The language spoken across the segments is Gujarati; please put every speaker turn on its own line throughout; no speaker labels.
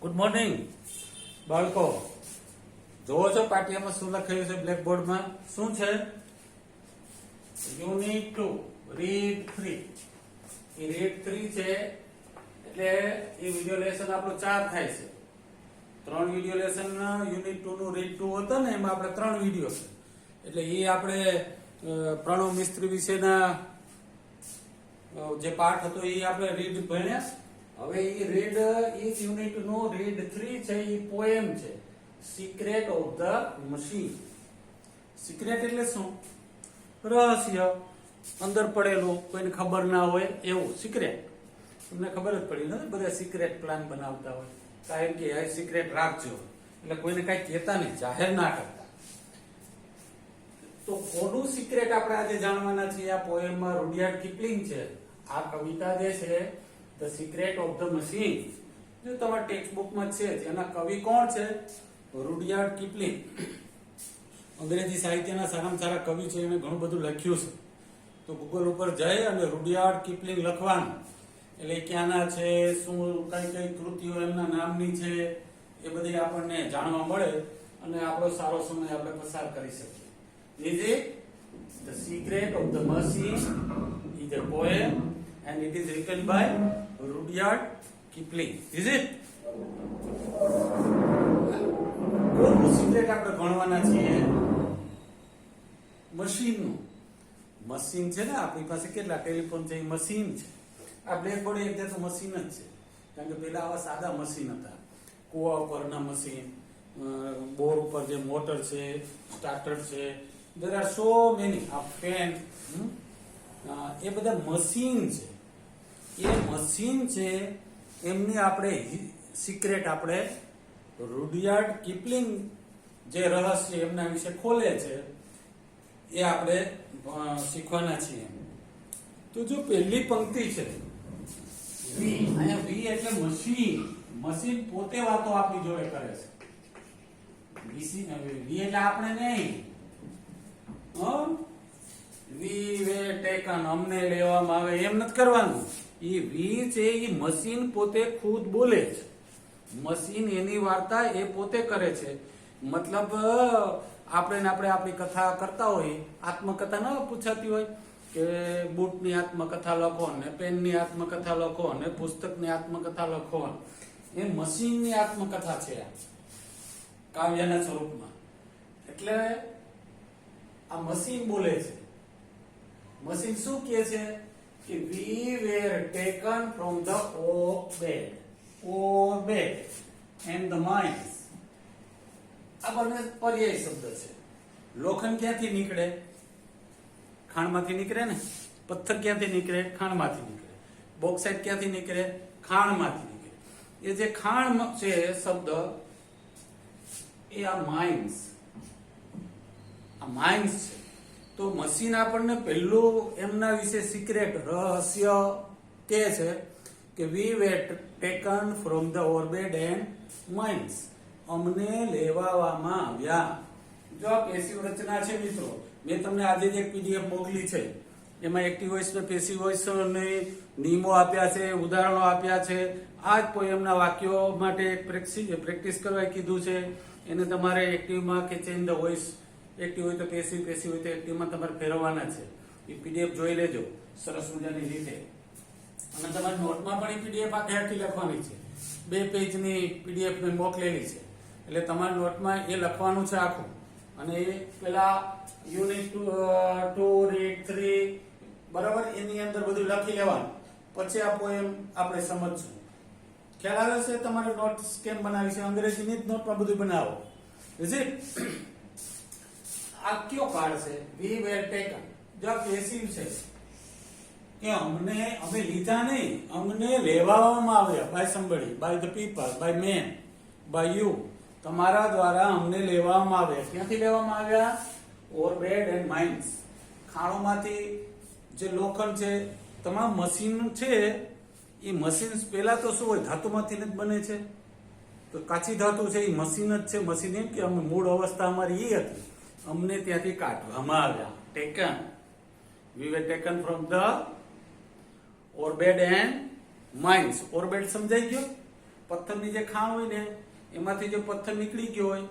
ગુડ મોર્નિંગ બાળકો. જોવો છો પાટિયામાં શું લખેલું છે બ્લેકબોર્ડમાં? શું છે? Unit 2 read 3. એ રીડ 3 છે એટલે એ વિડિયો લેસન આપણો 4 થાય છે. 3 વિડિયો લેસન યુનિટ 2 નું રીડ 2 હતો ને, એમાં આપણે 3 વિડિયો છે. એટલે એ આપણે પ્રણવ મિસ્ત્રી વિશેના જે પાઠ હતો એ આપણે રીડ ભણ્યા. હવે એ રીડ યુનિટ નું રીડ 3 છે, એ પોએમ છે, secret of the machine. Secret એટલે શું? રહસ્ય, અંદર પડેલું, કોઈને ખબર ના હોય એવું સિક્રેટ. તમને ખબર જ પડી ને, બધા સિક્રેટ પ્લાન બનાવતા હોય, કારણ કે આ સિક્રેટ રાખજો એટલે કોઈને કઈ કહેતા નહીં, જાહેર ના કરતા. તો કોનું સિક્રેટ આપણે આજે જાણવાના છીએ. આ પોએમમાં રૂડિયાર્ડ કિપલિંગ છે. આ કવિતા જે છે the secret of the machine, જો તમારા ટેક્સ્ટ બુકમાં છે, એના કવિ કોણ છે? રૂડિયાર્ડ કિપલિંગ. અંગ્રેજી સાહિત્યના સારામાં સારા કવિ છે, એને ઘણું બધું લખ્યું છે. તો ગૂગલ ઉપર જઈ અને રૂડિયાર્ડ કિપલિંગ લખવાનું, એટલે ક્યાંના છે, શું કઈ કઈ કૃતિઓ એમના નામની છે, એ બધી આપણને જાણવા મળે અને આપણો સારો સમય આપણે પસાર કરી શકીએ. Is it the secret of the machine is a poem and it is written by Rudyard Kipling. Is it? કોનું સિક્રેટ આપણે ભણવાના છીએ? મશીનનું. મશીન છે ને આપણી પાસે, કેટલા ટેલિફોન છે, એ મશીન છે. આ બ્લેકબોર્ડ એક જાતનું મશીન જ છે, કારણ કે પેલા આવા સાદા મશીન હતા, કુવા ઉપરના મશીન, બોર ઉપર જે મોટર છે, સ્ટાર્ટર છે, there are so many. આ પેન, એ બધા મશીન છે. એ મશીન છે, એમની આપણે સિક્રેટ આપણે રૂડિયાર્ડ કિપલિંગ જે રહસ્ય એમના વિશે ખોલે છે એ આપણે શીખવાના છીએ. તો જો પહેલી પંક્તિ છે વી, અહીંયા વી એટલે મશીન. મશીન પોતે વાતો આપણી જોડે કરે છે. વી એટલે આપણે નહીં. વી વે ટેકન, અમને લેવામાં આવે એમ નથી કરવાનું. એ વી છે, એ મશીન પોતે ખુદ બોલે છે. મશીન એની વાર્તા એ પોતે કરે છે. મતલબ આપણે આપણી કથા કરતા હોય, આત્મકથા ન પૂછાતી હોય કે બુટની આત્મકથા લખો ને પેનની આત્મકથા લખો ને પુસ્તકની આત્મકથા લખો, એ મશીનની આત્મકથા છે કાવ્યના સ્વરૂપમાં. એટલે આ મશીન બોલે છે. મશીન શું કહે છે કે we were taken from the ore bed and the mines. આ બંને પર્યાય શબ્દ છે. લોખંડ ક્યાંથી નીકળે? ખાણમાંથી નીકળે ને. પથ્થર ક્યાંથી નીકળે? ખાણમાંથી નીકળે. બોક્સાઇટ ક્યાંથી નીકળે? ખાણમાંથી નીકળે. એ જે ખાણ છે શબ્દ, એ આ માઇન્સ. આ માઇન્સ છે. તો મશીન આપણને પહેલું એમના વિશે સિક્રેટ રહસ્ય કહે છે કે we were taken from the orbit and mines. અમને લેવામાં આવ્યા. જો આ પેસિવ રચના છે મિત્રો, મેં તમને આજે જ એક પીડીએફ મોકલી છે. એમાં એક્ટિવ વોઇસ ને પેસિવ વોઇસ ને નિયમો આપ્યા છે, ઉદાહરણો આપ્યા છે. આ જ પોએમના વાક્યો માટે પ્રેક્ટિસ કરવા કીધું છે. એને તમારે એક્ટિવમાં કે ચેન્જ ધ વોઇસ, એક્ટિવ હોય તો પેસિવ, પેસિવ હોય તો એક્ટિવમાં તમારે ફેરવવાના છે. એ પીડીએફ જોઈ લેજો સરસ મજાની રીતે. અને તમારી નોટમાં પણ એ પીડીએફ આખી લખવાની છે. 2 પેજની પીડીએફ મેં મોકલેલી છે, એટલે તમારી નોટમાં એ લખવાનું છે આખું. અને એ પેલા યુનિટ 2 રીડ 3 બરાબર, એની અંદર બધું લખી લેવાનું. પછી આ પોએમ આપણે સમજશું. ખ્યાલ આવે છે? તમારે નોટ કેમ બનાવી છે? અંગ્રેજીની જ નોટમાં બધું બનાવો. Is it? આ કયો કાર્ડ છે? વી વેર ટેકન. જો પેસિવ છે કે અમે લીધા નહીં, અમને લેવામાં આવ્યા. By somebody, by the people, by man, by you. તમારા દ્વારા અમને લેવામાં આવ્યા. ક્યાંથી લેવામાં આવ્યા? ઓર-બેડ એન્ડ માઇન્સ. ખાણોમાંથી જે લોખંડ છે, તમામ મશીન છે, એ મશીન પેલા તો શું હોય? ધાતુમાંથી જ બને છે. તો કાચી ધાતુ છે, એ મશીન જ છે. મશીન એમ કે અમે મૂળ અવસ્થા અમારી એ હતી, અમને ત્યાંથી કાઢવામાં આવ્યા. Taken, we were taken from the orbit and mines. Orbit સમજાઈ ગયો? પથ્થરની જે ખાણ હોય ને એમાંથી જે પથ્થર નીકળી ગયો હોય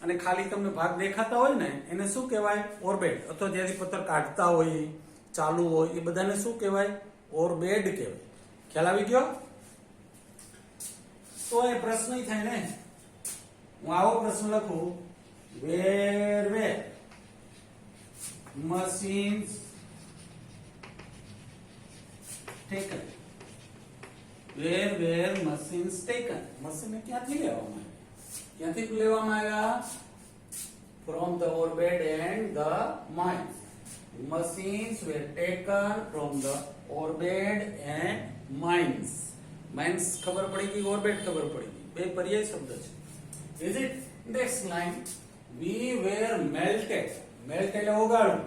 અને ખાલી તમને ભાગ દેખાતા હોય ને એને શું કહેવાય? ઓરબેડ. અથવા જ્યાંથી પથ્થર કાઢતા હોય, ચાલુ હોય, એ બધાને શું કહેવાય? ઓરબેડ કહેવાય. ખ્યાલ આવી ગયો? તો એ પ્રશ્ન થાય ને, હું આવો પ્રશ્ન લખું, where machines taken, where machines taken, machine ક્યાંથી લેવામાં આવ્યા? ક્યાંથી લેવામાં આવ્યા? from the orbit and the mines. Machines were taken from the orbit and mines. Mines ખબર પડી ગઈ, orbit ખબર પડી ગઈ, બે પર્યાય શબ્દ છે. Is it? Next line, we were melted. Melt એટલે ઓગાળવું.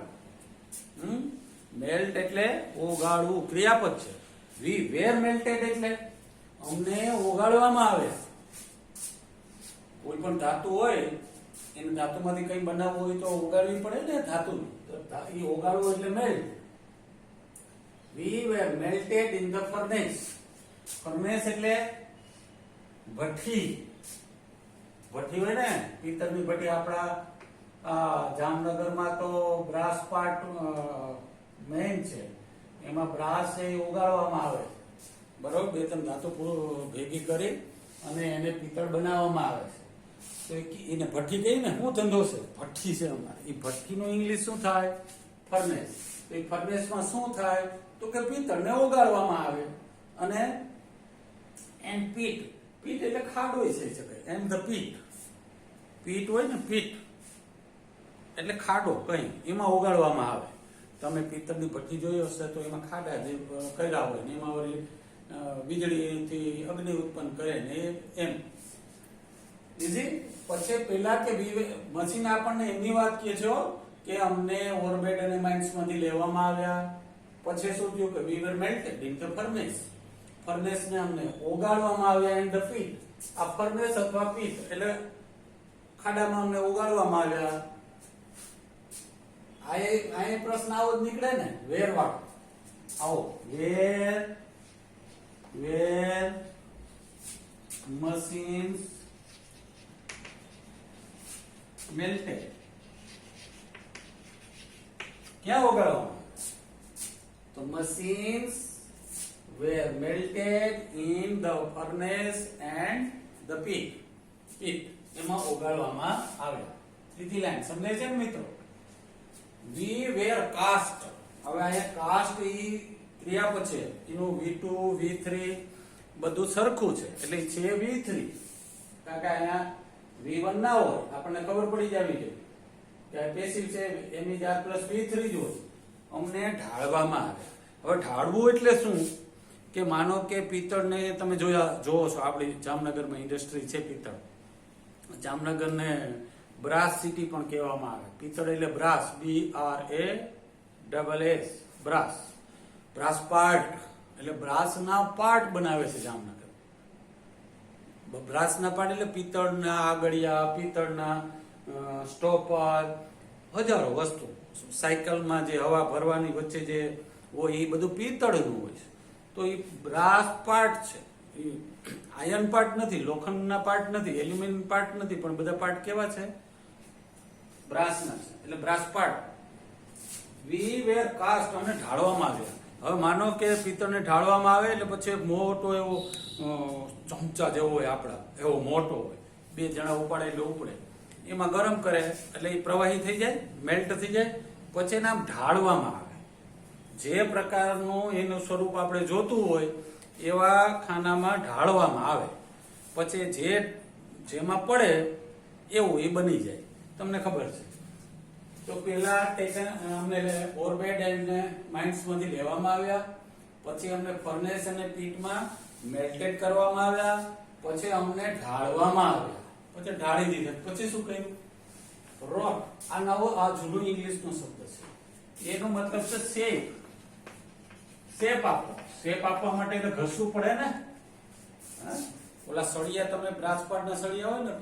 Melt એટલે ઓગાળવું, ક્રિયાપદ છે. We were melted એટલે અમને ઓગાળવામાં આવ્યા. કોઈ પણ ધાતુ હોય એને ધાતુમાંથી કંઈ બનાવવું હોય તો ઓગાળવી પડે ને ધાતુને. તો એ ઓગાળવું એટલે melt. We were melted in the furnace. Furnace એટલે ભઠ્ઠી. ભઠ્ઠી હોય ને, પિત્તળની ભઠ્ઠી. આપણા જામનગરમાં તો બ્રાસ પાર્ટ મેઇન છે, એમાં બ્રાસ એ ઓગાળવામાં આવે, બરોબર. બે ત્રણ ધાતુ ભેગી કરી અને એને પિત્તળ બનાવવામાં આવે છે. તો એને ભઠ્ઠી કહી ને, શું ધંધો છે? ભઠ્ઠી છે અમારે. એ ભઠ્ઠીનું ઇંગ્લિશ શું થાય? ફર્નેસ. તો એ ફર્નેસમાં શું થાય? તો કે પિત્તળને ઓગાળવામાં આવે. અને એન્ડ પીટ. પીટ એટલે ખાડો છે શકાય. And the pit. પીટ હોય ને, પીટ એટલે ખાડો કઈ, એમાં ઓગાળવામાં આવે. તમે પિત્તળની ભઠ્ઠી જોઈ હશે તો એમાં ખાડા જે કર્યા હોય ને એમાં વળી વીજળીથી અગ્નિ ઉત્પન્ન કરે ને એમ. ઇઝી. પછી પેલા કે મશીન આપણને એમની વાત કહે છે કે અમને ઓર્બિટ અને માઇન્સ માંથી લેવામાં આવ્યા. પછી શું થયું કે we were melted in the furnace. Furnace ને અમને ઓગાળવામાં આવ્યા એન્ડ ધ પીટ. આ ફર્નેસ અથવા પીટ એટલે ખાડામાં અમને ઓગાળવામાં આવ્યા. આ પ્રશ્ન આવો જ નીકળે ને, વેર વાળો. આવો, વેર machines melted. ક્યાં ઓગાળવામાં? તો machines were melted in the furnace and the pit. એમાં ઓગાળવામાં આવ્યા. ત્રીજી લાઈન સમજાય છે ને મિત્રો? We were cast. હવે અહીંયા કાસ્ટ ઈ ક્રિયાપદ છે, એનું V2 V3 બધું સરખું છે એટલે છે V3. કારણ કે અહીંયા V1 ના હોય, આપણને ખબર પડી જાવી જોઈએ કે પેસિવ છે, MER પ્લસ V3 જ હોય. અમને ઢાળવામાં આવે. હવે ઢાળવું એટલે શું? કે માનો કે પિત્તળને તમે જોવો છો, આપણી જામનગરમાં ઇન્ડસ્ટ્રી છે પિત્તળ. જામનગરને બ્રાસ સિટી પણ કહેવામાં આવે. પિત્તળ એટલે brass, BRASS, brass. Brass part એટલે બ્રાસના પાર્ટ બનાવે છે જામનગર. બ્રાસના પાર્ટ એટલે પિત્તળના આગળિયા, પિત્તળના સ્ટોપર, હજારો વસ્તુ. સાયકલમાં જે હવા ભરવાની વચ્ચે જે હોય એ બધું પિત્તળનું હોય છે. તો એ બ્રાસ પાર્ટ છે. આયર્ન પાર્ટ નથી, લોખંડના પાર્ટ નથી, એલ્યુમિનિયમ પાર્ટ નથી, પણ બધા પાર્ટ કેવા છે? બ્રાસના છે. એટલે બ્રાસ પાર્ટ. વી વેર કાસ્ટ. અમને ઢાળવામાં આવ્યા. હવે માનો કે પિત્તળને ઢાળવામાં આવે એટલે પછી મોટો એવો ચમચા જેવો હોય આપણા, એવો મોટો હોય, બે જણા ઉપાડે એટલે ઉપડે. એમાં ગરમ કરે એટલે એ પ્રવાહી થઈ જાય, મેલ્ટ થઈ જાય. પછી એને આમ ઢાળવામાં આવે. જે પ્રકારનું એનું સ્વરૂપ આપણે જોતું હોય એવા ખાનામાં ઢાળવામાં આવે. પછી જેમાં પડે એવું એ બની જાય. તમને ખબર છે. તો પેલા અમને ઓર્બિટ એન્ડ માઇન્સ માંથી લેવામાં આવ્યા. પછી અમને ફર્નેસ અને પીટમાં મેલ્ટેડ કરવામાં આવ્યા. પછી અમને ઢાળવામાં આવ્યા. પછી ઢાળી દીધા. પછી શું કહ્યું? રોટ. આ નવો, આ જૂનો ઇંગ્લિશ નો શબ્દ છે. એનો મતલબ છે શેપ. શેપ આપો. શેપ આપવા માટે એટલે ઘસવું પડે ને. ઓલા સળિયા, તમે બ્રાસ પાર્ટના સળિયા હોય ને,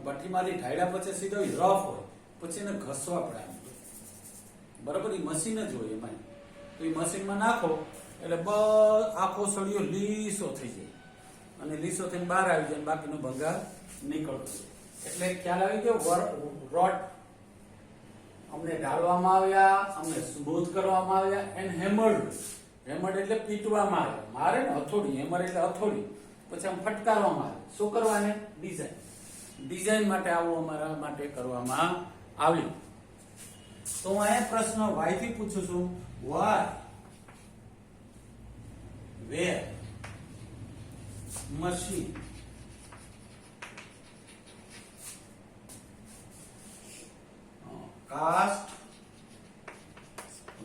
ભઠ્ઠીમાંથી ઢાળ્યા પછી સીધો રફ હોય, પછી એને ઘસવા પડે. બરાબર. એ મશીન જ હોય એમાં. તો એ મશીનમાં નાખો એટલે આખો સળિયો લીસો થઈ જાય. અને લીસો થઈને બહાર આવી જાય, બાકીનો ભંગાર નીકળતો. એટલે ખ્યાલ આવી ગયો. રોડ અમને ઢાળવામાં આવ્યા, અમને સ્મૂથ કરવામાં આવ્યા, એન્ડ હેમર્ડ. હેમર્ડ એટલે પીટવામાં આવ્યા, મારે ને હથોડી, હેમર એટલે હથોડી, પછી આમ ફટકારવામાં આવે. શું કરવાને? ડિઝાઇન. ડિઝાઇન માટે આવું અમારા માટે કરવામાં આવ્યું. તો હું અહીંયા પ્રશ્ન વાય થી પૂછું છું. Y wear machine cast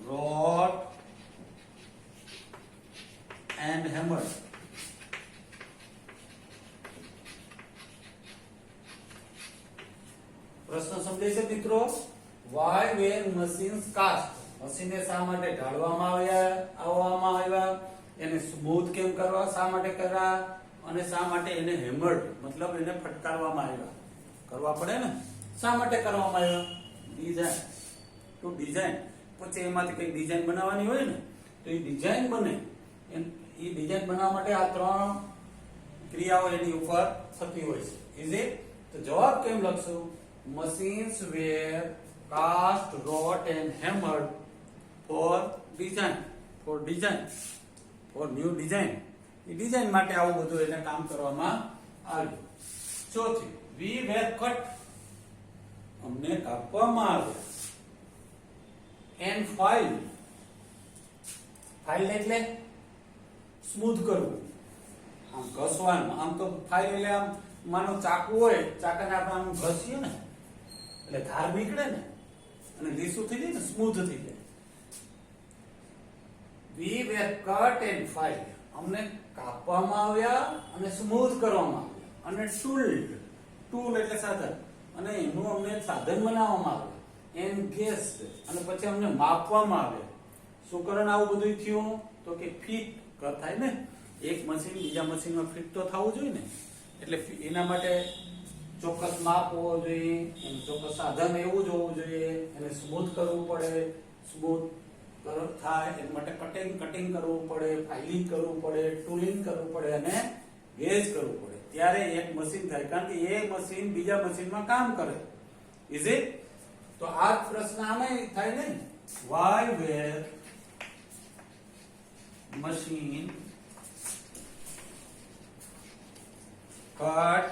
wrought and hammered. પ્રશ્ન સમજાય છે મિત્રો? why were machines cast? મશીનને શા માટે ઢાળવામાં આવ્યા, એને સ્મૂથ કેમ કરવા, શા માટે કર્યા, અને શા માટે એને હેમર્ડ મતલબ એને ફટકારવામાં આવ્યા. કરવા પડે ને, શા માટે કરવામાં આવ્યા? Design to design. પછી એમાંથી કઈ ડિઝાઇન બનાવવાની હોય ને, તો એ ડિઝાઇન બને. એ ડિઝાઇન બનાવવા માટે આ ત્રણ ક્રિયાઓ એની ઉપર થતી હોય છે. Is it? તો જવાબ કેમ લખશું? machines were cast, wrought and hammered for design, for new design. A design માટે આવું બધું એને કામ કરવામાં આવ્યું. ચોથી, we were cut, અમને કાપવામાં આવ્યા. and filed, ફાઇલ એટલે સ્મૂથ કરવું, આમ ઘસવાનું. આમ તો ફાઇલ એટલે આમ માનો ચાકુ હોય, ચાકાને આપણે આમ ઘસીએ ને એટલે ધાર નીકળે ને, અને લીસું થઈ જાય ને, સ્મૂથ થઈ જાય. we were cut and filed, અમને કાપવામાં આવ્યા અને સ્મૂથ કરવામાં આવ્યા. અને ટૂલ એટલે સાધન, અને એનું અમને સાધન બનાવવામાં આવ્યું. એન્ગેસ્ડ, અને પછી અમને માપવામાં આવ્યા. શું કારણ આવું બધું થયું? તો કે ફિટ થાય ને, એક મશીન બીજા મશીનમાં ફિટ તો થવું જોઈએ ને, એટલે એના માટે ચોક્કસ માપ હોવો જોઈએ, એનું ચોક્કસ સાધન એવું જ હોવું જોઈએ, એને સ્મૂથ કરવું પડે. સ્મૂથ થાય એના માટે કટિંગ કરવું પડે, ફાઇલિંગ કરવું પડે, ટૂલિંગ કરવું પડે અને ગેજ કરવું પડે. ત્યારે એક મશીન થાય, કારણ કે એ મશીન બીજા મશીનમાં કામ કરે. Is it? તો આ પ્રશ્ન આમે થાય ને, why were machine cut,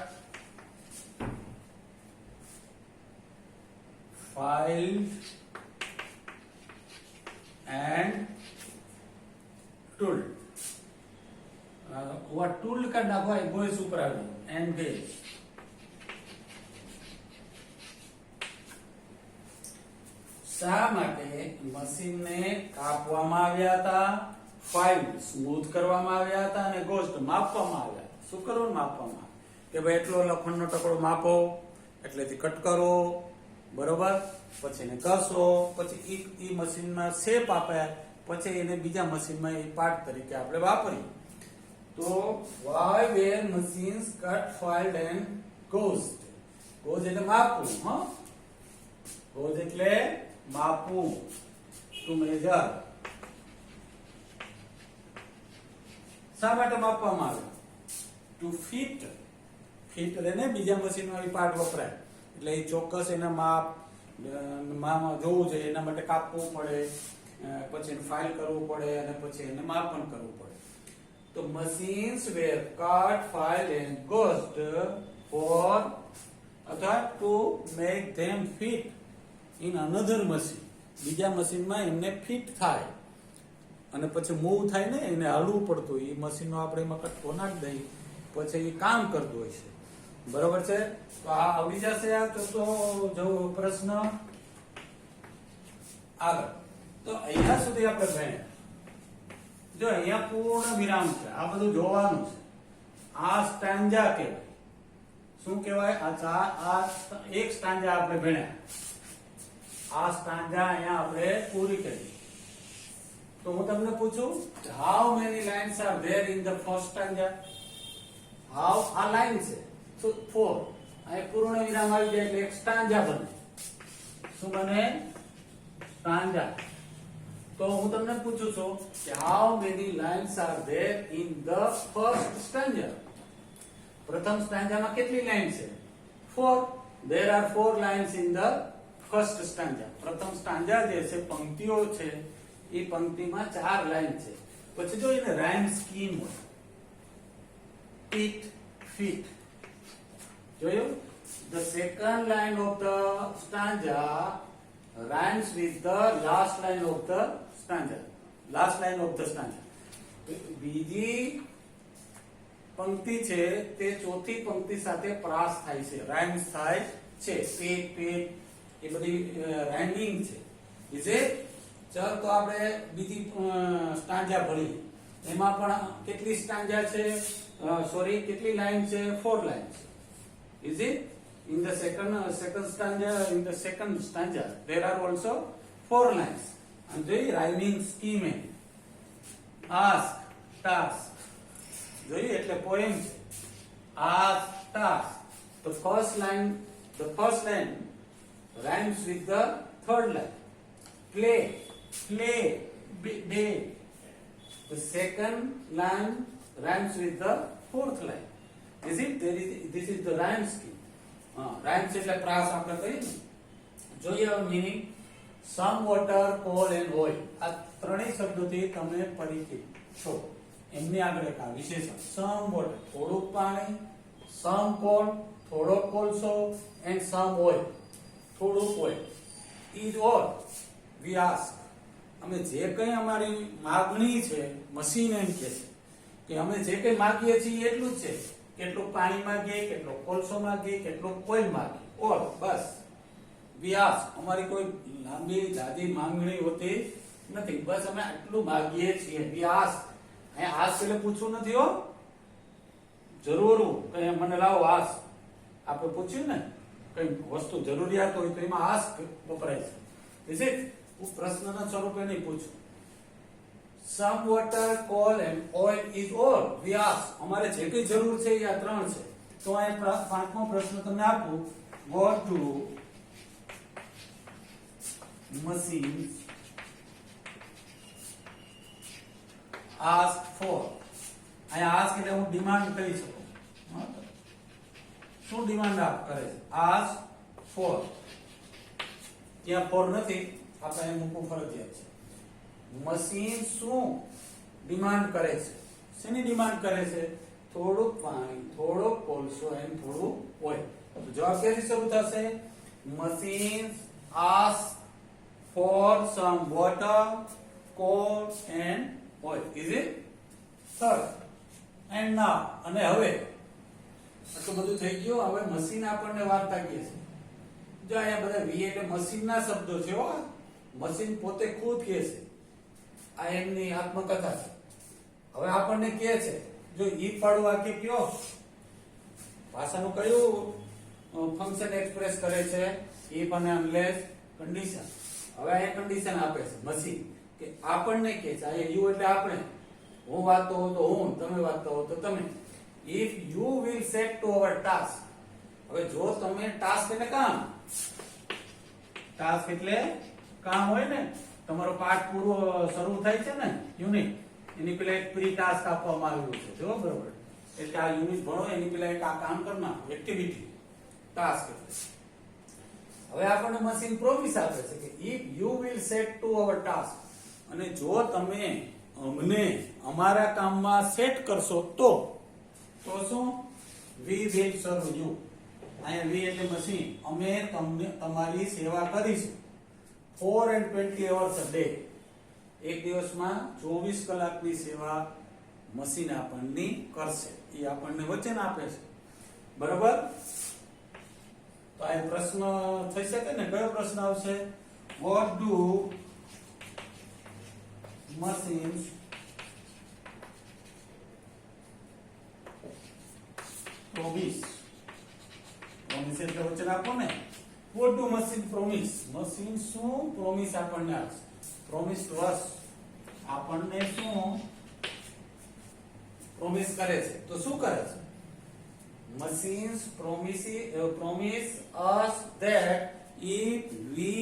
filed and tooled. what tool का नाखो है वो ऊपर आ गया. and gauge. શા માટે મશીનને કાપવામાં આવ્યા હતા, ફાઇલ સ્મૂથ કરવામાં આવ્યા હતા, અને ગોસ્ટ માપવામાં આવ્યા હતા. શું કરવું? માપવામાં કે ભાઈ એટલો લખણનો ટુકડો માપો, એટલેથી કટ કરો, બરોબર, પછી એને ઘસો, પછી ઈ મશીનમાં શેપ આપે, પછી એને બીજા મશીનમાં એ પાર્ટ તરીકે આપણે વાપરીએ. તો why were machines cut, filed and gauged? Goes એટલે માપવું. હા, ગોઝ એટલે માપવું, ટુ મેજર. શા માટે માપવામાં આવે? To fit. ફિટ એટલે બીજા મશીનમાં એ પાર્ટ વપરાય, એટલે એ ચોક્કસ એના માપ જોવું જોઈએ, એના માટે કાપવું પડે, પછી એને ફાઇલ કરવું પડે, અને પછી એને માપન કરવું પડે. તો machines were cut, filed and gauged for અથવા to make them fit in another machine. બીજા મશીનમાં એમને ફિટ થાય, અને પછી મૂવ થાય ને, એને હલવું પડતું. એ મશીનનો આપણે એમાં કટકો નાખી દઈએ, પછી એ કામ કરતું હોય છે. બરોબર છે? તો આ આવડી જશે. આ તો જો પ્રશ્ન આગળ. તો અહીંયા સુધી આપણે ભણ્યા. જો અહીંયા પૂર્ણ વિરામ છે, આ બધું જોવાનું છે. આ સ્ટાન્જા કહેવાય. શું કહેવાય? આ એક સ્ટાન્જા આપણે ભણ્યા. આ સ્ટાન્જા અહીંયા આપણે પૂરી કરી. તો હું તમને પૂછું, how many lines are there in the first stanza? How, આ લાઈન છે, so 4. અહીં પૂર્ણ વિરામ આવી જાય એટલે એક સ્ટાન્જા બને. શું બને? સ્ટાન્જા. તો હું તમને પૂછું છું કે how many lines are there in the first stanza? પ્રથમ સ્ટાન્જામાં કેટલી લાઈન છે? 4. There are 4 lines in the first stanza. પ્રથમ સ્ટાન્જા જે છે, પંક્તિઓ છે, એ પંક્તિમાં 4 લાઈન છે. પછી જો એને રાઇમ સ્કીમ હોય, it, fit. જોયું? The second line of the stanza rhymes with the last line of the stanza. Last line of the stanza. બીજી પંક્તિ છે તે ચોથી પંક્તિ સાથે પ્રાસ થાય છે, રાઇમ્સ થાય છે. પેટ પેટ એ બધી રાઇમિંગ છે. Is it? ચાલ તો આપણે બીજી સ્ટાન્જા ભણીએ. એમાં પણ કેટલી સ્ટાન્જા છે? સોરી, કેટલી લાઈન છે? 4 લાઈન છે. Is it? In the second stanza there are also 4 lines. And the rhyming scheme, ask, task. જોઈએ એટલે પોએમ છે. ask, task. The first line rhymes with the third line. Play, day. The second line rhymes with the fourth line. Is it? This is the rhyme scheme. Rhymes એટલે પ્રાસ આપણે કહીએ ને. જોઈએ હવે meaning. Some water, call and oil. આ ત્રણેય શબ્દોથી તમે પરિચિત છો. એમની આગળ એક આ વિશેષણ. સમ વોટર, થોડુંક પાણી. સમ કોલ, થોડો કોલસો. એન્ડ સમ ઓઇલ, થોડુંક oil. Is all V ask. અમે જે કંઈ અમારી માગણી છે, મશીન એમ કહે છે કે અમે જે કંઈ માગીએ છીએ એટલું જ છે. કેટલું પાણી માંગીએ, કેટલો કોલસો માંગીએ, કેટલો ઓઇલ માંગીએ, ઓલ, બસ. વી આસ્ક. અમારી કોઈ લાંબી જાડી માંગણી હોતી નથી. બસ અમે આટલું માંગીએ છીએ. વી આસ્ક. અહીંયા આસ્ક એટલે પૂછવું નથી હો, જરૂર કઈ મને લાવો આસ્ક. આપણે પૂછ્યું ને કઈ વસ્તુ જરૂરિયાત હોય તો એમાં આસ્ક વપરાય છે. Is it? પ્રશ્નના સ્વરૂપે નહીં પૂછવું. Some water, coal and oil is all we ask. અમારે જે કઈ જરૂર છે એ આ ત્રણ છે. તો આ પાંચમો પ્રશ્ન તમને આપું. What do machines ask for? અહીંયા ask એટલે હું ડિમાન્ડ કરી શકું. શું ડિમાન્ડ કરે છે? ask for. ત્યાં for નથી, આપણે મૂકવું ફરજિયાત છે. મશીન શું ડિમાન્ડ કરે છે? શેની ડિમાન્ડ કરે છે? થોડુંક પાણી, થોડોક કોલસો અને થોડું ઓઇલ. તો જવાબ ક્યાંથી શરૂ થશે? Machines ask for some water, call and oil. Is it? Sir and નાઉ. અને હવે આટલું બધું થઈ ગયું. હવે મશીન આપણને વાર્તા કહે છે. જો અહીંયા બધા વી એટલે મશીનના શબ્દો છે હો. મશીન પોતે ખુદ કહે છે. આ એમની આત્મકથા છે. હવે આપણને કહે છે, જો ઈ પાડું વાક્ય કયો ભાષાનું કયું ફંક્શન એક્સપ્રેસ કરે છે? ઇફ અને અનલેસ કન્ડિશન. હવે આ કન્ડિશન આપે છે મશીન કે આપણને કહે છે. આ યુ એટલે આપણે. હું વાંચતો હોઉં તો હું, તમે વાંચતો હો તો તમે. If you will set to our task. હવે જો તમે ટાસ્ક એટલે કામ. ટાસ્ક એટલે કામ હોય ને. તમારો પાઠ પૂરો શરૂ થાય છે ને યુનિટ, એની પેલા એક પ્રી ટાસ્ક આપવામાં આવ્યું છે. જો બરોબર. એટલે આ યુનિટ ભણો એની પેલા એક આ કામ કરના એક્ટિવિટી ટાસ્ક. હવે આપણને મશીન પ્રોમિસ આપે છે કે if you will set to our task. અને જો તમે અમને અમારા કામમાં સેટ કરશો તો શું? We will serve you. અહીંયા વી એટલે મશીન. અમે તમને તમારી સેવા કરીશું. 4 and 20 hours a day. એક દિવસમાં 24 કલાકની સેવા મશીન આપણને કરશે. એ આપણને વચન આપે છે. બરાબર? તો આ પ્રશ્ન થઈ શકે ને. કયો પ્રશ્ન આવશે? What do machines promise? promise એટલે વચન આપો ને. What do machine promise? Machine શું પ્રોમિસ આપણને આપશે? પ્રોમિસ ટુ અસ. આપણને શું પ્રોમિસ કરે છે? તો શું કરે છે? Machines promise us that if we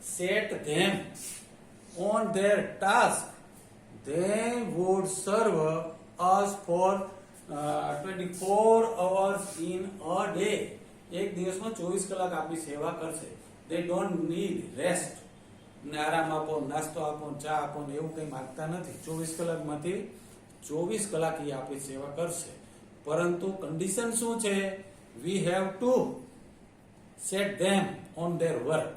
set them on their task, they would serve us for 24 hours in a day. એક દિવસમાં 24 કલાક આપણી સેવા કરશે. They don't need rest. ને આરામ આપો, નાસ્તો આપો, ચા આપો ને એવું કંઈ માંગતા નથી. 24 કલાકમાંથી 24 કલાક એ આપણી સેવા કરશે. પરંતુ કન્ડિશન શું છે? We have to set them on their work.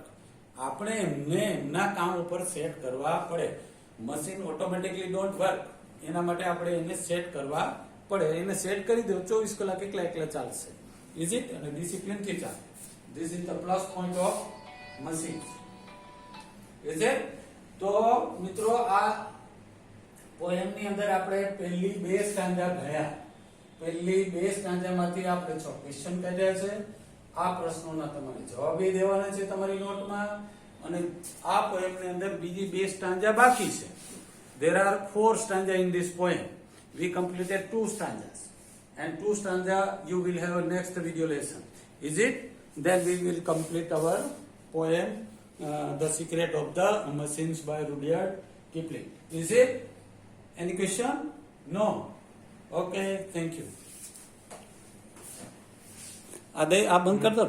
આપણે એમને એમના કામ ઉપર સેટ કરવા પડે. Machine automatically don't work. એના માટે આપણે એને સેટ કરવા પડે. એને સેટ કરી દો, 24 કલાક એકલા ચાલશે. Is it? અને ડિસિપ્લિન થી ચાલે. This is the plus point of machine. Is it? તો મિત્રો આ પોએમ ની અંદર આપણે પહેલી 2 સ્ટાન્જા ગયા. પહેલી 2 સ્ટાન્જામાંથી આપણે 6 ક્વેશ્ચન કાઢ્યા છે. આ પ્રશ્નોના તમારે જવાબ દેવાના છે તમારી નોટમાં. અને આ પોએમ ની અંદર બીજી 2 સ્ટાન્જા બાકી છે. There are 4 stanzas in this poem. We completed 2 stanzas, and 2 stanzas you will have a next video lesson. Is it? Then we will complete our poem, The Secret of the Machines by Rudyard Kipling. Is it? Any question? No. Okay. Thank you. આ બંધ કર દો.